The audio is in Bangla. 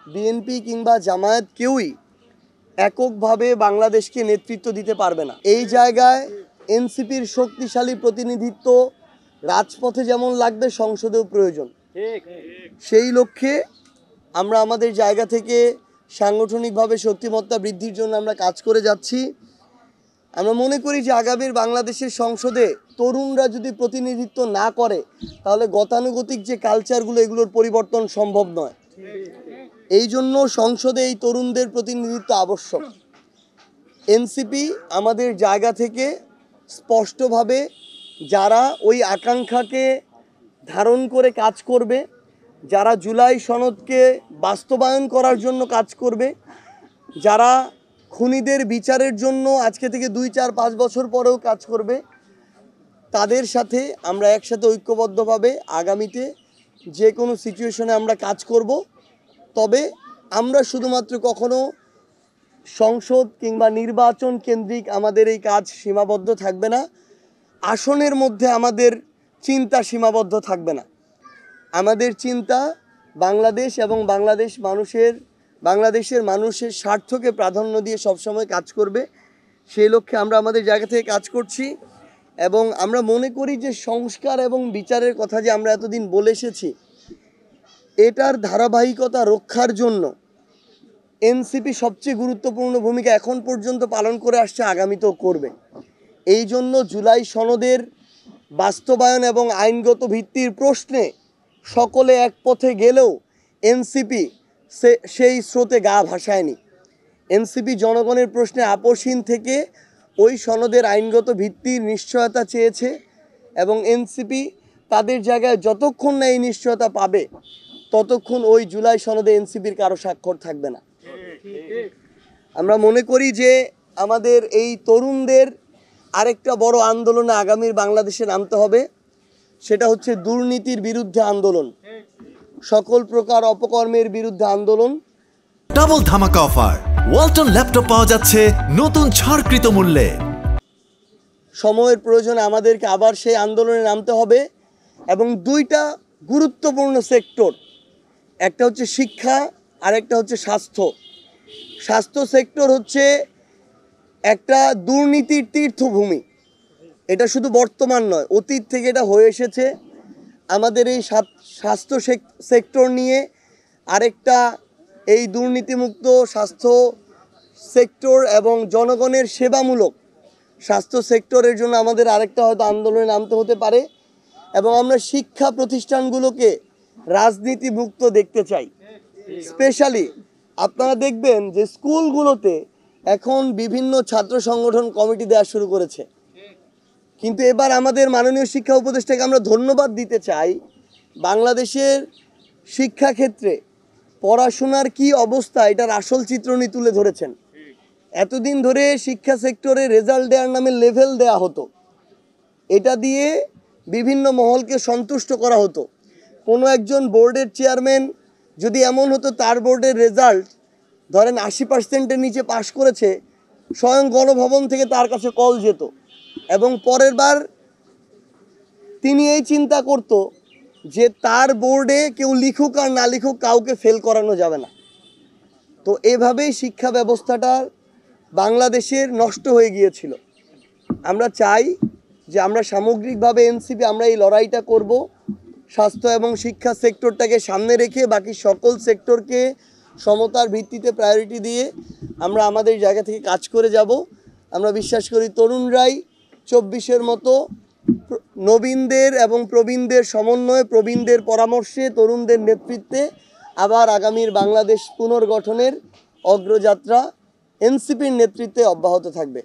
বিএনপি কিংবা জামায়াত কেউই এককভাবে বাংলাদেশকে নেতৃত্ব দিতে পারবে না। এই জায়গায় এনসিপির শক্তিশালী প্রতিনিধিত্ব রাজপথে যেমন লাগবে, সংসদেও প্রয়োজন। সেই লক্ষ্যে আমরা আমাদের জায়গা থেকে সাংগঠনিকভাবে শক্তিমত্তা বৃদ্ধির জন্য আমরা কাজ করে যাচ্ছি। আমরা মনে করি যে আগামীর বাংলাদেশের সংসদে তরুণরা যদি প্রতিনিধিত্ব না করে, তাহলে গতানুগতিক যে কালচারগুলো, এগুলোর পরিবর্তন সম্ভব নয়। এই জন্য সংসদে এই তরুণদের প্রতিনিধিত্ব আবশ্যক। এনসিপি আমাদের জায়গা থেকে স্পষ্টভাবে যারা ওই আকাঙ্ক্ষাকে ধারণ করে কাজ করবে, যারা জুলাই সনদকে বাস্তবায়ন করার জন্য কাজ করবে, যারা খুনিদের বিচারের জন্য আজকে থেকে 2, 4, 5 বছর পরেও কাজ করবে, তাদের সাথে আমরা একসাথে ঐক্যবদ্ধভাবে আগামীতে যে কোনো সিচুয়েশনে আমরা কাজ করব। তবে আমরা শুধুমাত্র কখনো সংসদ কিংবা নির্বাচন কেন্দ্রিক আমাদের এই কাজ সীমাবদ্ধ থাকবে না, আসনের মধ্যে আমাদের চিন্তা সীমাবদ্ধ থাকবে না। আমাদের চিন্তা বাংলাদেশ এবং বাংলাদেশের মানুষের স্বার্থকে প্রাধান্য দিয়ে সবসময় কাজ করবে। সেই লক্ষ্যে আমরা আমাদের জায়গা থেকে কাজ করছি এবং আমরা মনে করি যে সংস্কার এবং বিচারের কথা যে আমরা এতদিন বলে এসেছি, এটার ধারাবাহিকতা রক্ষার জন্য এনসিপি সবচেয়ে গুরুত্বপূর্ণ ভূমিকা এখন পর্যন্ত পালন করে আসছে, আগামীতেও করবে। এই জন্য জুলাই সনদের বাস্তবায়ন এবং আইনগত ভিত্তির প্রশ্নে সকলে এক পথে গেলেও এনসিপি সেই স্রোতে গা ভাসায়নি। এনসিপি জনগণের প্রশ্নে আপোষহীন থেকে ওই সনদের আইনগত ভিত্তির নিশ্চয়তা চেয়েছে এবং এনসিপি তাদের জায়গায় যতক্ষণ না এই নিশ্চয়তা পাবে, ততক্ষণ ওই জুলাই সনদে এনসিপির কারো স্বাক্ষর থাকবে না। আমরা মনে করি যে আমাদের এই তরুণদের আরেকটা বড় আন্দোলনে আগামীর বাংলাদেশে নামতে হবে। সেটা হচ্ছে দুর্নীতির বিরুদ্ধে আন্দোলন, সকল প্রকার অপকর্মের বিরুদ্ধে আন্দোলন। ডাবল ধামাকা অফার, ওয়ালটন ল্যাপটপ পাওয়া যাচ্ছে নতুন ছাড়কৃত মূল্যে। সময়ের প্রয়োজনে আমাদেরকে আবার সেই আন্দোলনে নামতে হবে এবং দুইটা গুরুত্বপূর্ণ সেক্টর, একটা হচ্ছে শিক্ষা আর একটা হচ্ছে স্বাস্থ্য। স্বাস্থ্য সেক্টর হচ্ছে একটা দুর্নীতির তীর্থভূমি। এটা শুধু বর্তমান নয়, অতীত থেকে এটা হয়ে এসেছে। আমাদের এই স্বাস্থ্য সেক্টর নিয়ে আরেকটা, এই দুর্নীতিমুক্ত স্বাস্থ্য সেক্টর এবং জনগণের সেবামূলক স্বাস্থ্য সেক্টরের জন্য আমাদের আরেকটা হয়তো আন্দোলনে নামতে হতে পারে। এবং আমরা শিক্ষা প্রতিষ্ঠানগুলোকে রাজনীতিমুক্ত দেখতে চাই। স্পেশালি আপনারা দেখবেন যে স্কুলগুলোতে এখন বিভিন্ন ছাত্র সংগঠন কমিটি দেওয়া শুরু করেছে। কিন্তু এবার আমাদের মাননীয় শিক্ষা উপদেষ্টাকে আমরা ধন্যবাদ দিতে চাই, বাংলাদেশের শিক্ষাক্ষেত্রে পড়াশোনার কি অবস্থা এটার আসল চিত্র উনি তুলে ধরেছেন। এতদিন ধরে শিক্ষা সেক্টরে রেজাল্ট দেওয়ার নামে লেভেল দেয়া হতো, এটা দিয়ে বিভিন্ন মহলকে সন্তুষ্ট করা হতো। কোনো একজন বোর্ডের চেয়ারম্যান যদি এমন হতো তার বোর্ডের রেজাল্ট ধরেন 80%-এর নিচে পাশ করেছে, স্বয়ং গণভবন থেকে তার কাছে কল যেত এবং পরের বার তিনি এই চিন্তা করত যে তার বোর্ডে কেউ লিখুক আর না লিখুক, কাউকে ফেল করানো যাবে না। তো এভাবেই শিক্ষা ব্যবস্থাটা বাংলাদেশের নষ্ট হয়ে গিয়েছিল। আমরা চাই যে আমরা সামগ্রিকভাবে এনসিপি আমরা এই লড়াইটা করব, স্বাস্থ্য এবং শিক্ষা সেক্টরটাকে সামনে রেখে বাকি সকল সেক্টরকে সমতার ভিত্তিতে প্রায়োরিটি দিয়ে আমরা আমাদের জায়গা থেকে কাজ করে যাব। আমরা বিশ্বাস করি তরুণরাই 24-এর মতো নবীনদের এবং প্রবীণদের সমন্বয়ে, প্রবীণদের পরামর্শে, তরুণদের নেতৃত্বে আবার আগামীর বাংলাদেশ পুনর্গঠনের অগ্রযাত্রা এনসিপির নেতৃত্বে অব্যাহত থাকবে।